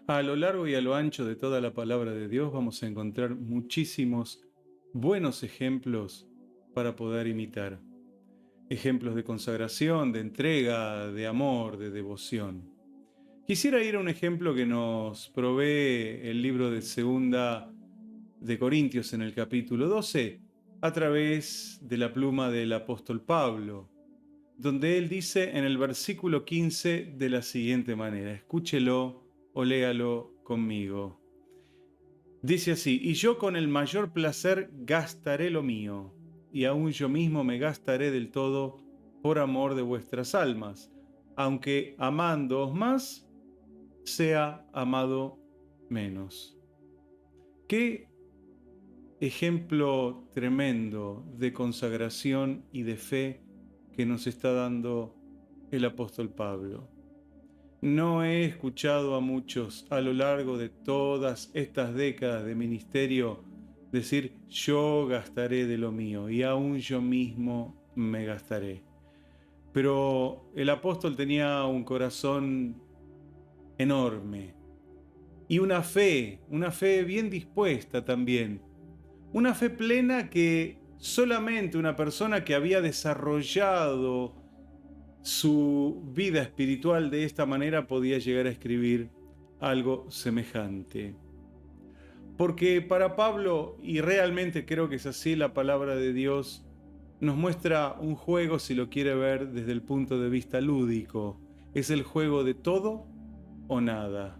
A lo largo y a lo ancho de toda la palabra de Dios vamos a encontrar muchísimos buenos ejemplos para poder imitar. Ejemplos de consagración, de entrega, de amor, de devoción. Quisiera ir a un ejemplo que nos provee el libro de Segunda de Corintios en el capítulo 12, a través de la pluma del apóstol Pablo, donde él dice en el versículo 15 de la siguiente manera, escúchelo o léalo conmigo. Dice así, y yo con el mayor placer gastaré lo mío, y aún yo mismo me gastaré del todo por amor de vuestras almas, aunque amándoos más, sea amado menos. Qué ejemplo tremendo de consagración y de fe que nos está dando el apóstol Pablo. No he escuchado a muchos a lo largo de todas estas décadas de ministerio decir yo gastaré de lo mío y aún yo mismo me gastaré. Pero el apóstol tenía un corazón enorme y una fe bien dispuesta también, una fe plena que solamente una persona que había desarrollado su vida espiritual de esta manera podía llegar a escribir algo semejante. Porque para Pablo, y realmente creo que es así, la palabra de Dios nos muestra un juego, si lo quiere ver desde el punto de vista lúdico. Es el juego de todo o nada.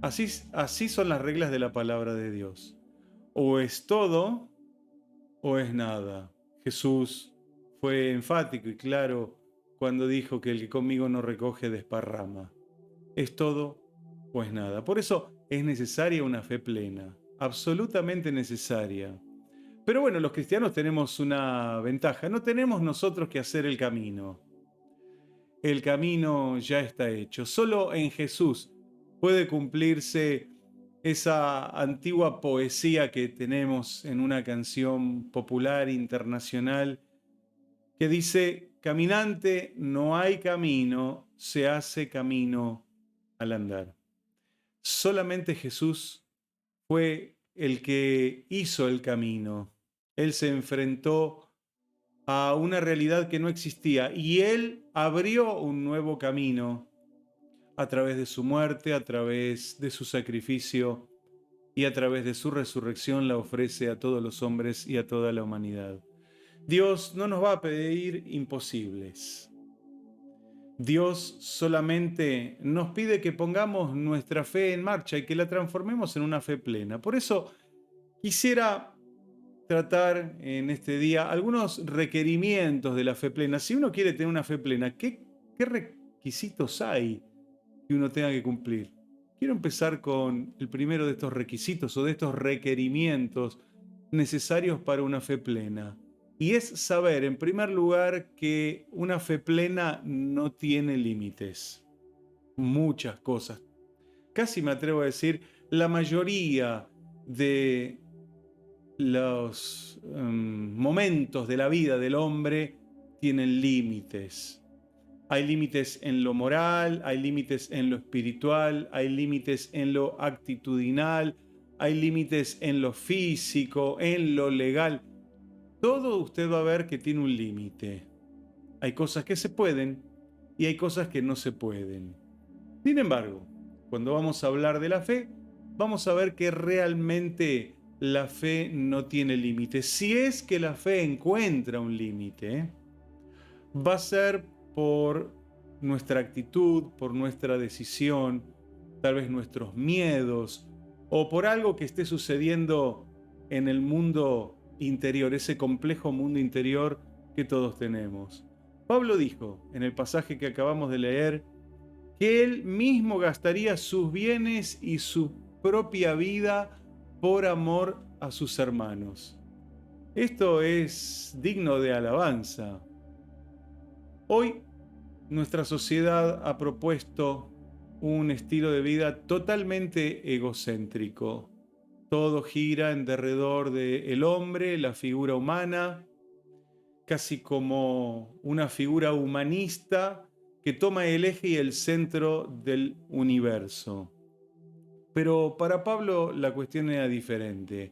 Así son las reglas de la palabra de Dios. O es todo o es nada. Jesús fue enfático y claro cuando dijo que el que conmigo no recoge desparrama. Es todo o es nada. Por eso es necesaria una fe plena, absolutamente necesaria. Pero bueno, los cristianos tenemos una ventaja, no tenemos nosotros que hacer el camino. El camino ya está hecho. Solo en Jesús puede cumplirse esa antigua poesía que tenemos en una canción popular internacional que dice, caminante, no hay camino, se hace camino al andar. Solamente Jesús fue el que hizo el camino. Él se enfrentó a una realidad que no existía y Él abrió un nuevo camino a través de su muerte, a través de su sacrificio y a través de su resurrección la ofrece a todos los hombres y a toda la humanidad. Dios no nos va a pedir imposibles. Dios solamente nos pide que pongamos nuestra fe en marcha y que la transformemos en una fe plena. Por eso quisiera tratar en este día algunos requerimientos de la fe plena. Si uno quiere tener una fe plena, ¿qué requisitos hay que uno tenga que cumplir? Quiero empezar con el primero de estos requisitos o de estos requerimientos necesarios para una fe plena. Y es saber, en primer lugar, que una fe plena no tiene límites. Muchas cosas. Casi me atrevo a decir, la mayoría de los momentos de la vida del hombre tienen límites. Hay límites en lo moral, hay límites en lo espiritual, hay límites en lo actitudinal, hay límites en lo físico, en lo legal. Todo usted va a ver que tiene un límite. Hay cosas que se pueden y hay cosas que no se pueden. Sin embargo, cuando vamos a hablar de la fe, vamos a ver que realmente la fe no tiene límite. Si es que la fe encuentra un límite, va a ser por nuestra actitud, por nuestra decisión, tal vez nuestros miedos o por algo que esté sucediendo en el mundo interior, ese complejo mundo interior que todos tenemos. Pablo dijo en el pasaje que acabamos de leer que él mismo gastaría sus bienes y su propia vida por amor a sus hermanos. Esto es digno de alabanza. Hoy nuestra sociedad ha propuesto un estilo de vida totalmente egocéntrico. Todo gira en derredor del hombre, la figura humana, casi como una figura humanista que toma el eje y el centro del universo. Pero para Pablo la cuestión era diferente.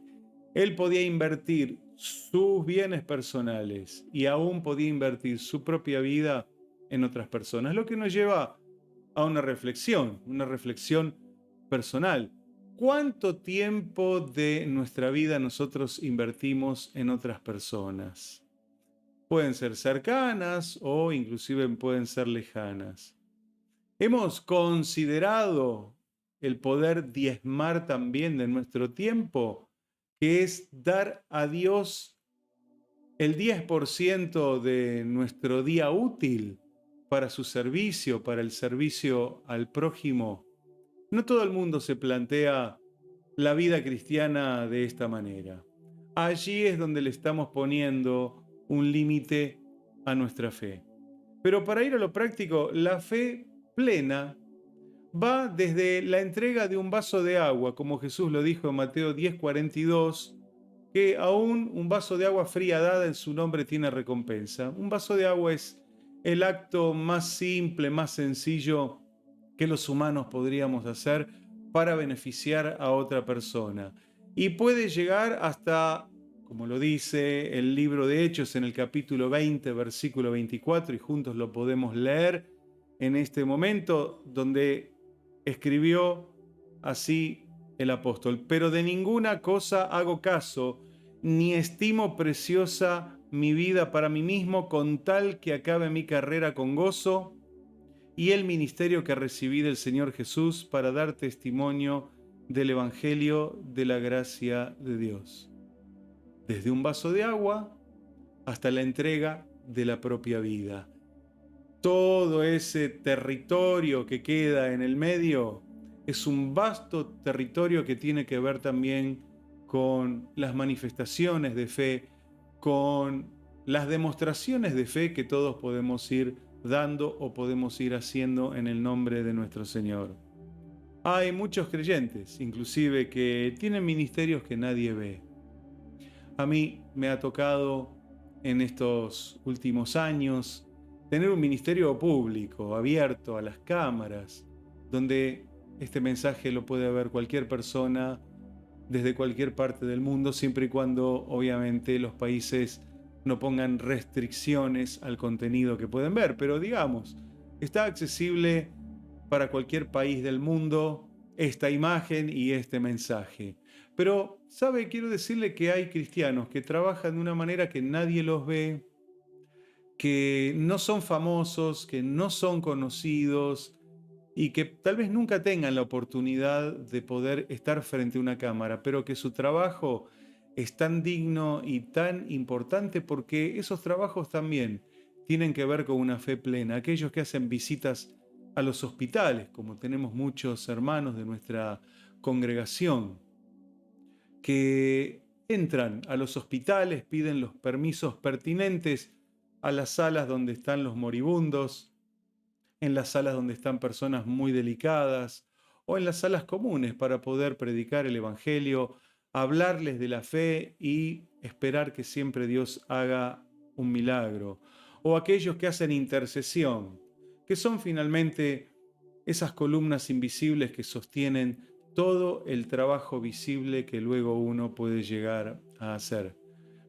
Él podía invertir sus bienes personales y aún podía invertir su propia vida en otras personas, lo que nos lleva a una reflexión personal. ¿Cuánto tiempo de nuestra vida nosotros invertimos en otras personas? Pueden ser cercanas o inclusive pueden ser lejanas. ¿Hemos considerado el poder diezmar también de nuestro tiempo, que es dar a Dios el 10% de nuestro día útil para su servicio, para el servicio al prójimo? No todo el mundo se plantea la vida cristiana de esta manera. Allí es donde le estamos poniendo un límite a nuestra fe. Pero para ir a lo práctico, la fe plena va desde la entrega de un vaso de agua, como Jesús lo dijo en Mateo 10:42, que aún un vaso de agua fría dada en su nombre tiene recompensa. Un vaso de agua es el acto más simple, más sencillo que los humanos podríamos hacer para beneficiar a otra persona. Y puede llegar hasta, como lo dice el libro de Hechos en el capítulo 20, versículo 24, y juntos lo podemos leer en este momento, donde escribió así el apóstol: pero de ninguna cosa hago caso, ni estimo preciosa mi vida para mí mismo, con tal que acabe mi carrera con gozo y el ministerio que recibí del Señor Jesús para dar testimonio del Evangelio de la gracia de Dios. Desde un vaso de agua hasta la entrega de la propia vida. Todo ese territorio que queda en el medio es un vasto territorio que tiene que ver también con las manifestaciones de fe, con las demostraciones de fe que todos podemos ir dando o podemos ir haciendo en el nombre de nuestro Señor. Hay muchos creyentes, inclusive, que tienen ministerios que nadie ve. A mí me ha tocado en estos últimos años tener un ministerio público, abierto a las cámaras, donde este mensaje lo puede ver cualquier persona desde cualquier parte del mundo, siempre y cuando obviamente los países no pongan restricciones al contenido que pueden ver. Pero digamos, está accesible para cualquier país del mundo esta imagen y este mensaje. Pero, ¿sabe? Quiero decirle que hay cristianos que trabajan de una manera que nadie los ve, que no son famosos, que no son conocidos y que tal vez nunca tengan la oportunidad de poder estar frente a una cámara, pero que su trabajo es tan digno y tan importante porque esos trabajos también tienen que ver con una fe plena. Aquellos que hacen visitas a los hospitales, como tenemos muchos hermanos de nuestra congregación, que entran a los hospitales, piden los permisos pertinentes a las salas donde están los moribundos, en las salas donde están personas muy delicadas o en las salas comunes para poder predicar el Evangelio, hablarles de la fe y esperar que siempre Dios haga un milagro. O aquellos que hacen intercesión, que son finalmente esas columnas invisibles que sostienen todo el trabajo visible que luego uno puede llegar a hacer.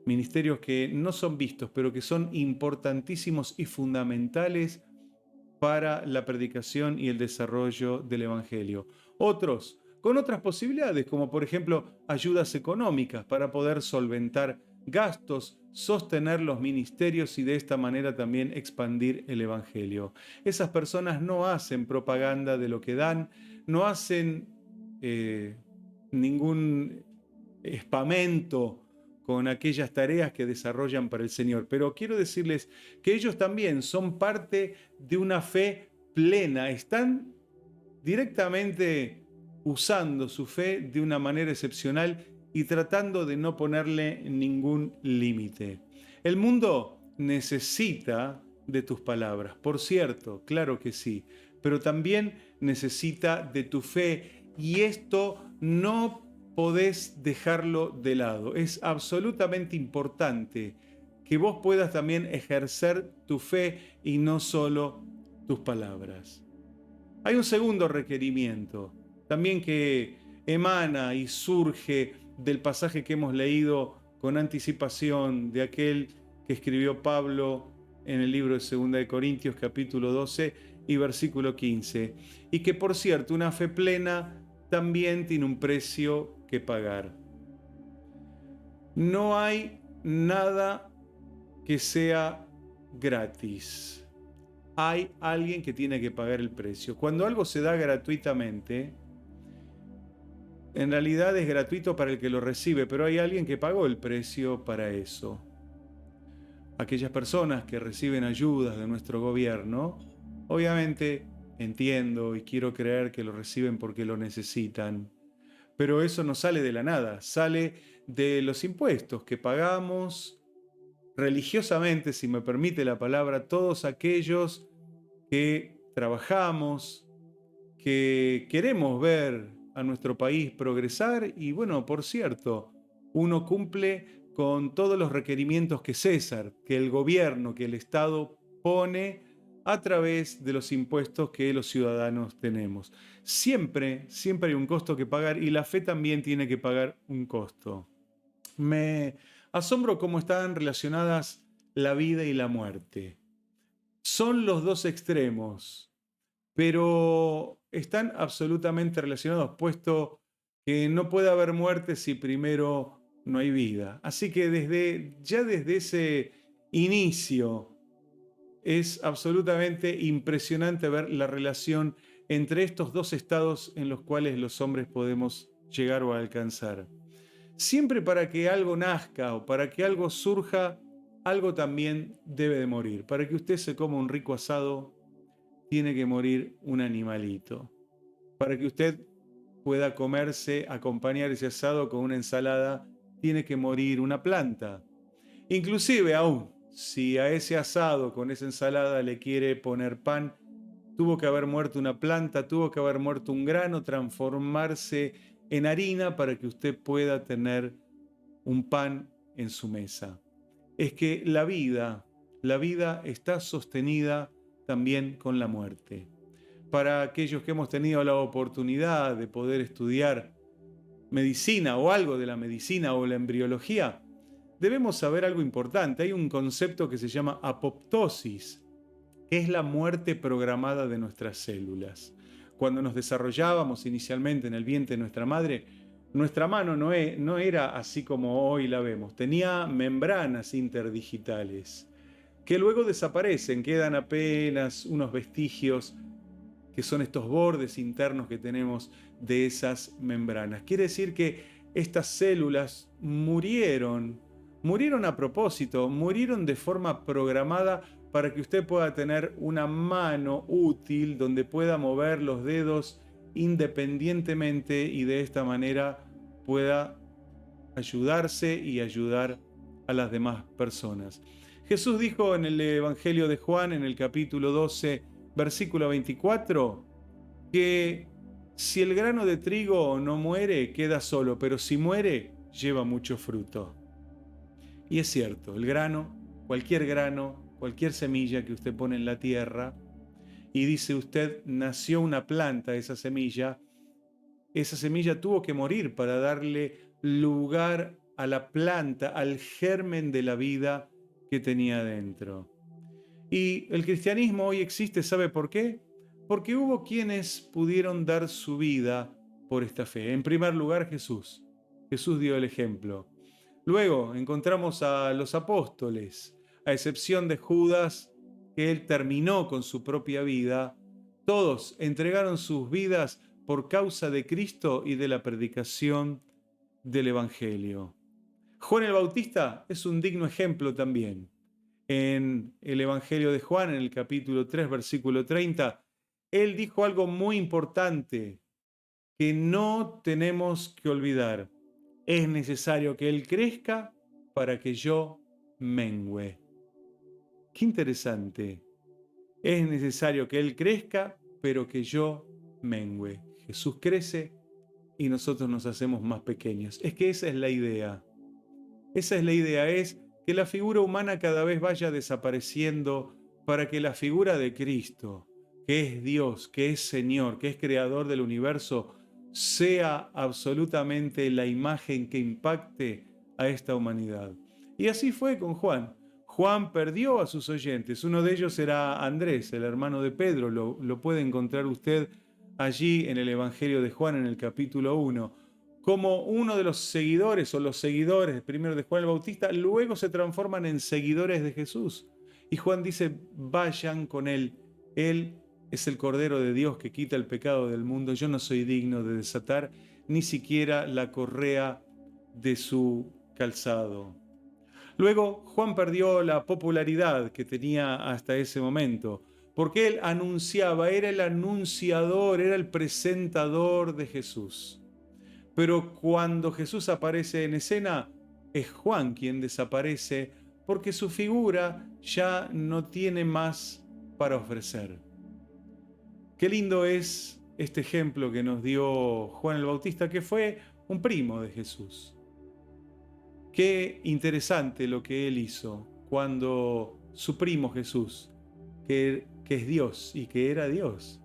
Ministerios que no son vistos, pero que son importantísimos y fundamentales para la predicación y el desarrollo del Evangelio. Otros con otras posibilidades, como por ejemplo ayudas económicas para poder solventar gastos, sostener los ministerios y de esta manera también expandir el Evangelio. Esas personas no hacen propaganda de lo que dan, no hacen ningún espamento con aquellas tareas que desarrollan para el Señor. Pero quiero decirles que ellos también son parte de una fe plena, están directamente usando su fe de una manera excepcional y tratando de no ponerle ningún límite. El mundo necesita de tus palabras, por cierto, claro que sí, pero también necesita de tu fe y esto no podés dejarlo de lado. Es absolutamente importante que vos puedas también ejercer tu fe y no solo tus palabras. Hay un segundo requerimiento, también que emana y surge del pasaje que hemos leído con anticipación de aquel que escribió Pablo en el libro de 2 de Corintios capítulo 12 y versículo 15. Y que por cierto, una fe plena también tiene un precio que pagar. No hay nada que sea gratis. Hay alguien que tiene que pagar el precio. Cuando algo se da gratuitamente, en realidad es gratuito para el que lo recibe, pero hay alguien que pagó el precio para eso. Aquellas personas que reciben ayudas de nuestro gobierno, obviamente entiendo y quiero creer que lo reciben porque lo necesitan, pero eso no sale de la nada, sale de los impuestos que pagamos religiosamente, si me permite la palabra, todos aquellos que trabajamos, que queremos ver a nuestro país progresar y bueno, por cierto, uno cumple con todos los requerimientos que César, que el gobierno, que el Estado pone a través de los impuestos que los ciudadanos tenemos. Siempre hay un costo que pagar y la fe también tiene que pagar un costo. Me asombro cómo están relacionadas la vida y la muerte. Son los dos extremos, pero están absolutamente relacionados, puesto que no puede haber muerte si primero no hay vida. Así que desde ese inicio es absolutamente impresionante ver la relación entre estos dos estados en los cuales los hombres podemos llegar o alcanzar. Siempre para que algo nazca o para que algo surja, algo también debe de morir. Para que usted se coma un rico asado, tiene que morir un animalito. Para que usted pueda acompañar ese asado con una ensalada, tiene que morir una planta. Inclusive aún, si a ese asado con esa ensalada le quiere poner pan, tuvo que haber muerto una planta, tuvo que haber muerto un grano, transformarse en harina para que usted pueda tener un pan en su mesa. Es que la vida está sostenida también con la muerte. Para aquellos que hemos tenido la oportunidad de poder estudiar medicina o algo de la medicina o la embriología, debemos saber algo importante. Hay un concepto que se llama apoptosis, que es la muerte programada de nuestras células. Cuando nos desarrollábamos inicialmente en el vientre de nuestra madre, nuestra mano no era así como hoy la vemos, tenía membranas interdigitales que luego desaparecen, quedan apenas unos vestigios que son estos bordes internos que tenemos de esas membranas. Quiere decir que estas células murieron a propósito, murieron de forma programada para que usted pueda tener una mano útil donde pueda mover los dedos independientemente y de esta manera pueda ayudarse y ayudar a las demás personas. Jesús dijo en el Evangelio de Juan, en el capítulo 12, versículo 24, que si el grano de trigo no muere, queda solo, pero si muere, lleva mucho fruto. Y es cierto, el grano, cualquier semilla que usted pone en la tierra, y dice usted, nació una planta, esa semilla tuvo que morir para darle lugar a la planta, al germen de la vida que tenía dentro. Y el cristianismo hoy existe, ¿sabe por qué? Porque hubo quienes pudieron dar su vida por esta fe. En primer lugar, Jesús. Jesús dio el ejemplo. Luego encontramos a los apóstoles, a excepción de Judas, que él terminó con su propia vida. Todos entregaron sus vidas por causa de Cristo y de la predicación del Evangelio. Juan el Bautista es un digno ejemplo también. En el Evangelio de Juan, en el capítulo 3, versículo 30, él dijo algo muy importante que no tenemos que olvidar. Es necesario que él crezca para que yo mengüe. Qué interesante. Es necesario que él crezca, pero que yo mengüe. Jesús crece y nosotros nos hacemos más pequeños. Es que esa es la idea. Esa es la idea, es que la figura humana cada vez vaya desapareciendo para que la figura de Cristo, que es Dios, que es Señor, que es creador del universo, sea absolutamente la imagen que impacte a esta humanidad. Y así fue con Juan. Juan perdió a sus oyentes. Uno de ellos era Andrés, el hermano de Pedro. Lo puede encontrar usted allí en el Evangelio de Juan, en el capítulo 1. Como uno de los seguidores o los seguidores primero de Juan el Bautista, luego se transforman en seguidores de Jesús. Y Juan dice, vayan con él. Él es el Cordero de Dios que quita el pecado del mundo. Yo no soy digno de desatar ni siquiera la correa de su calzado. Luego, Juan perdió la popularidad que tenía hasta ese momento, porque él anunciaba, era el anunciador, era el presentador de Jesús. Pero cuando Jesús aparece en escena, es Juan quien desaparece, porque su figura ya no tiene más para ofrecer. Qué lindo es este ejemplo que nos dio Juan el Bautista, que fue un primo de Jesús. Qué interesante lo que él hizo cuando su primo Jesús, que es Dios y que era Dios,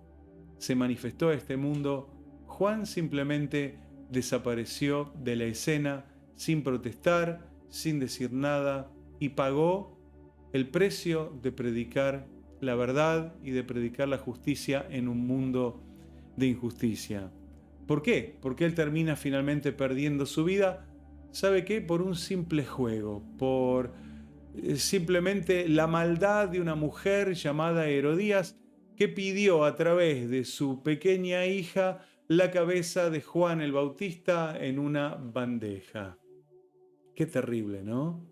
se manifestó a este mundo. Juan simplemente desapareció de la escena sin protestar, sin decir nada, y pagó el precio de predicar la verdad y de predicar la justicia en un mundo de injusticia. ¿Por qué? Porque él termina finalmente perdiendo su vida. ¿Sabe qué? Por un simple juego, por simplemente la maldad de una mujer llamada Herodías, que pidió a través de su pequeña hija la cabeza de Juan el Bautista en una bandeja. Qué terrible, ¿no?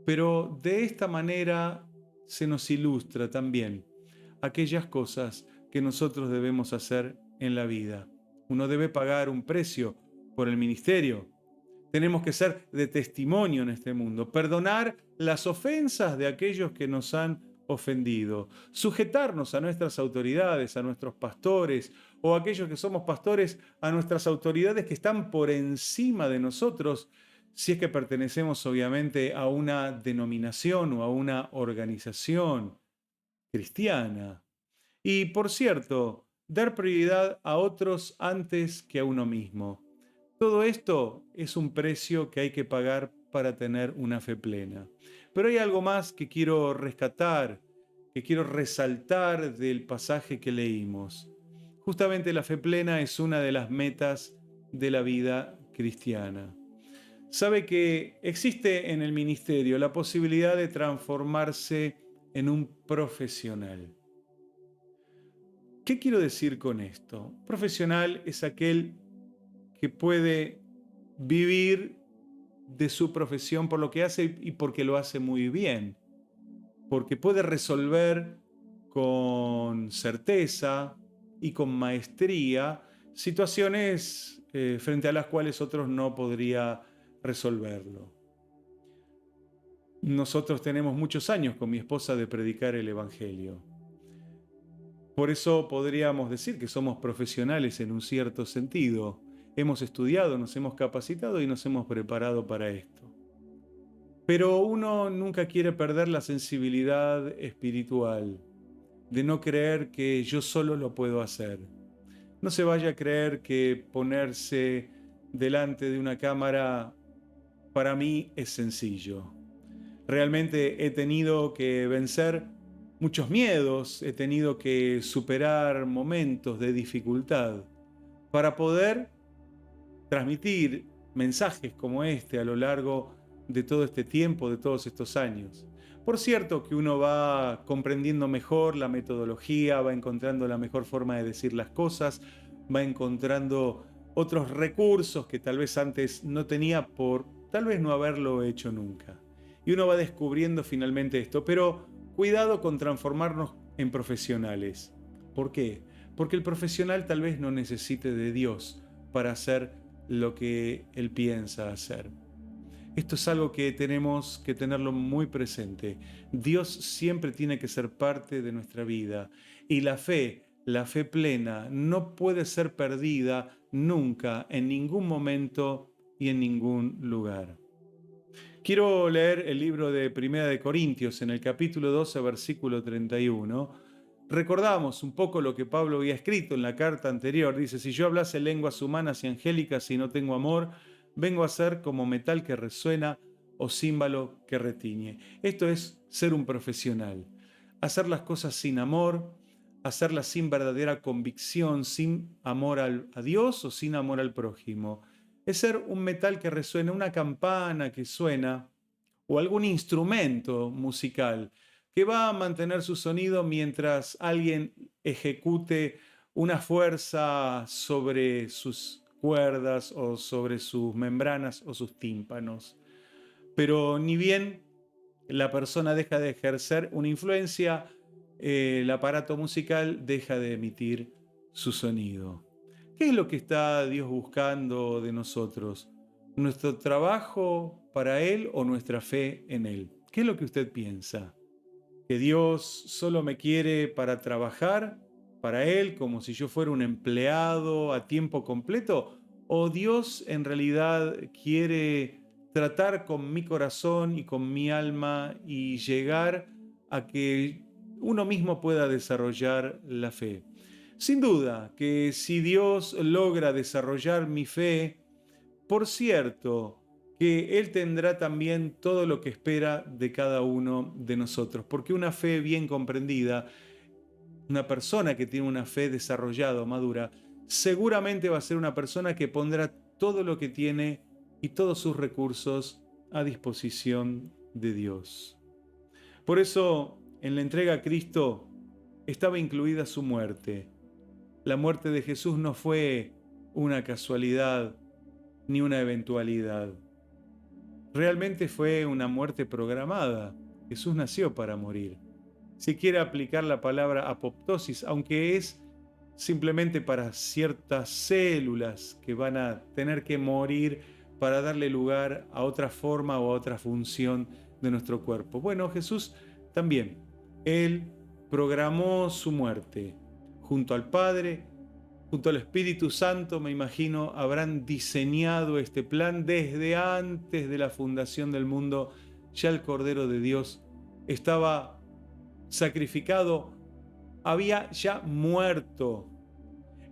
Pero de esta manera se nos ilustra también aquellas cosas que nosotros debemos hacer en la vida. Uno debe pagar un precio por el ministerio. Tenemos que ser de testimonio en este mundo, perdonar las ofensas de aquellos que nos han ofendido, sujetarnos a nuestras autoridades, a nuestros pastores, o aquellos que somos pastores, a nuestras autoridades que están por encima de nosotros, si es que pertenecemos obviamente a una denominación o a una organización cristiana. Y por cierto, dar prioridad a otros antes que a uno mismo. Todo esto es un precio que hay que pagar para tener una fe plena. Pero hay algo más que quiero rescatar, que quiero resaltar del pasaje que leímos. Justamente la fe plena es una de las metas de la vida cristiana. Sabe que existe en el ministerio la posibilidad de transformarse en un profesional. ¿Qué quiero decir con esto? Profesional es aquel que puede vivir de su profesión por lo que hace y porque lo hace muy bien, porque puede resolver con certeza y con maestría situaciones frente a las cuales otros no podría resolverlo. Nosotros tenemos muchos años con mi esposa de predicar el Evangelio. Por eso podríamos decir que somos profesionales en un cierto sentido. Hemos estudiado, nos hemos capacitado y nos hemos preparado para esto. Pero uno nunca quiere perder la sensibilidad espiritual, de no creer que yo solo lo puedo hacer. No se vaya a creer que ponerse delante de una cámara para mí es sencillo. Realmente he tenido que vencer muchos miedos, he tenido que superar momentos de dificultad para poder transmitir mensajes como este a lo largo de todo este tiempo, de todos estos años. Por cierto que uno va comprendiendo mejor la metodología, va encontrando la mejor forma de decir las cosas, va encontrando otros recursos que tal vez antes no tenía por tal vez no haberlo hecho nunca. Y uno va descubriendo finalmente esto, pero cuidado con transformarnos en profesionales. ¿Por qué? Porque el profesional tal vez no necesite de Dios para hacer lo que él piensa hacer. Esto es algo que tenemos que tenerlo muy presente. Dios siempre tiene que ser parte de nuestra vida y la fe plena, no puede ser perdida nunca, en ningún momento y en ningún lugar. Quiero leer el libro de Primera de Corintios en el capítulo 12, versículo 31, Recordamos un poco lo que Pablo había escrito en la carta anterior. Dice, si yo hablase lenguas humanas y angélicas y no tengo amor, vengo a ser como metal que resuena o címbalo que retiñe. Esto es ser un profesional. Hacer las cosas sin amor, hacerlas sin verdadera convicción, sin amor a Dios o sin amor al prójimo. Es ser un metal que resuena, una campana que suena o algún instrumento musical que va a mantener su sonido mientras alguien ejecute una fuerza sobre sus cuerdas o sobre sus membranas o sus tímpanos. Pero ni bien la persona deja de ejercer una influencia, el aparato musical deja de emitir su sonido. ¿Qué es lo que está Dios buscando de nosotros? ¿Nuestro trabajo para Él o nuestra fe en Él? ¿Qué es lo que usted piensa? ¿Que Dios solo me quiere para trabajar para Él como si yo fuera un empleado a tiempo completo? ¿O Dios en realidad quiere tratar con mi corazón y con mi alma y llegar a que uno mismo pueda desarrollar la fe? Sin duda que si Dios logra desarrollar mi fe, por cierto, que Él tendrá también todo lo que espera de cada uno de nosotros, porque una fe bien comprendida, una persona que tiene una fe desarrollada o madura, seguramente va a ser una persona que pondrá todo lo que tiene y todos sus recursos a disposición de Dios. Por eso, en la entrega a Cristo estaba incluida su muerte. La muerte de Jesús no fue una casualidad ni una eventualidad. Realmente fue una muerte programada. Jesús nació para morir. Si quiere aplicar la palabra apoptosis, aunque es simplemente para ciertas células que van a tener que morir para darle lugar a otra forma o a otra función de nuestro cuerpo. Bueno, Jesús también, Él programó su muerte junto al Padre. Junto al Espíritu Santo, me imagino, habrán diseñado este plan desde antes de la fundación del mundo. Ya el Cordero de Dios estaba sacrificado, había ya muerto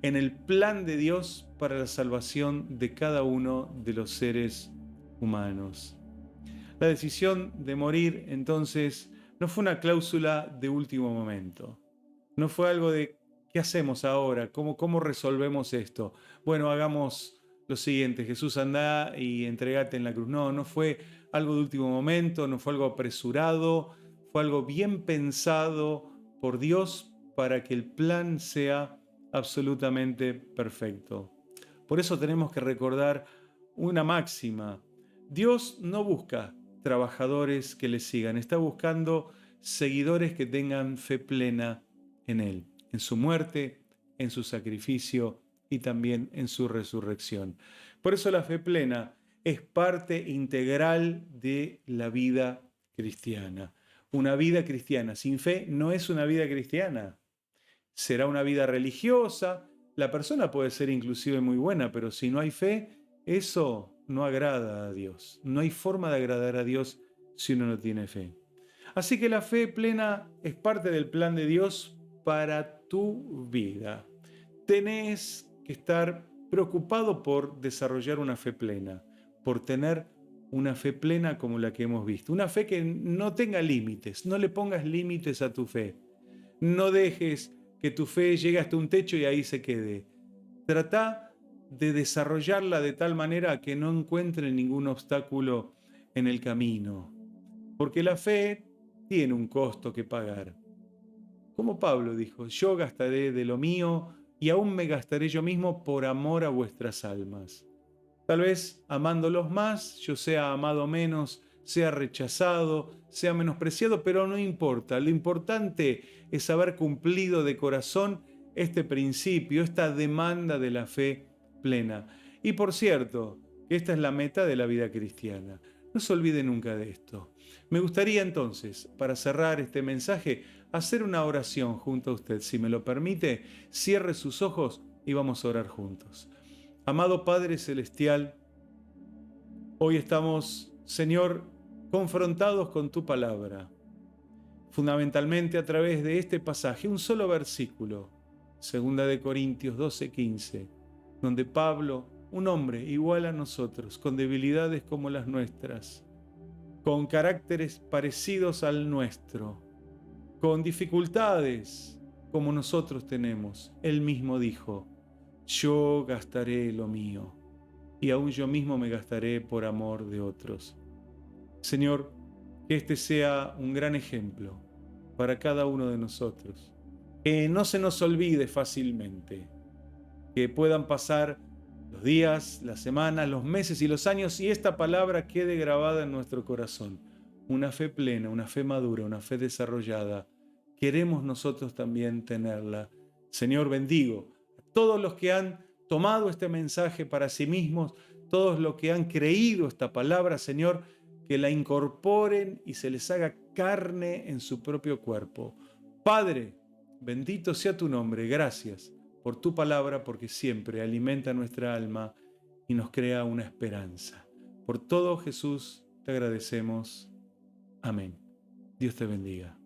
en el plan de Dios para la salvación de cada uno de los seres humanos. La decisión de morir, entonces, no fue una cláusula de último momento. No fue algo de ¿qué hacemos ahora? ¿Cómo resolvemos esto? Bueno, hagamos lo siguiente, Jesús, anda y entregate en la cruz. No, no fue algo de último momento, no fue algo apresurado, fue algo bien pensado por Dios para que el plan sea absolutamente perfecto. Por eso tenemos que recordar una máxima. Dios no busca trabajadores que le sigan, está buscando seguidores que tengan fe plena en Él, en su muerte, en su sacrificio y también en su resurrección. Por eso la fe plena es parte integral de la vida cristiana. Una vida cristiana sin fe no es una vida cristiana. Será una vida religiosa. La persona puede ser inclusive muy buena, pero si no hay fe, eso no agrada a Dios. No hay forma de agradar a Dios si uno no tiene fe. Así que la fe plena es parte del plan de Dios para tu vida. Tenés que estar preocupado por desarrollar una fe plena, por tener una fe plena como la que hemos visto. Una fe que no tenga límites, no le pongas límites a tu fe. No dejes que tu fe llegue hasta un techo y ahí se quede. Trata de desarrollarla de tal manera que no encuentre ningún obstáculo en el camino. Porque la fe tiene un costo que pagar. Como Pablo dijo, yo gastaré de lo mío y aún me gastaré yo mismo por amor a vuestras almas. Tal vez amándolos más, yo sea amado menos, sea rechazado, sea menospreciado, pero no importa. Lo importante es haber cumplido de corazón este principio, esta demanda de la fe plena. Y por cierto, esta es la meta de la vida cristiana. No se olvide nunca de esto. Me gustaría entonces, para cerrar este mensaje, hacer una oración junto a usted. Si me lo permite, cierre sus ojos y vamos a orar juntos. Amado Padre Celestial, hoy estamos, Señor, confrontados con tu palabra. fundamentalmente a través de este pasaje, un solo versículo, 2 12:15, donde Pablo, un hombre igual a nosotros, con debilidades como las nuestras, con caracteres parecidos al nuestro, con dificultades como nosotros tenemos, él mismo dijo, yo gastaré lo mío y aún yo mismo me gastaré por amor de otros. Señor, que este sea un gran ejemplo para cada uno de nosotros. Que no se nos olvide fácilmente. Que puedan pasar los días, las semanas, los meses y los años y esta palabra quede grabada en nuestro corazón. Una fe plena, una fe madura, una fe desarrollada. Queremos nosotros también tenerla. Señor, bendigo a todos los que han tomado este mensaje para sí mismos, todos los que han creído esta palabra, Señor, que la incorporen y se les haga carne en su propio cuerpo. Padre, bendito sea tu nombre, gracias por tu palabra, porque siempre alimenta nuestra alma y nos crea una esperanza. Por todo, Jesús, te agradecemos. Amén. Dios te bendiga.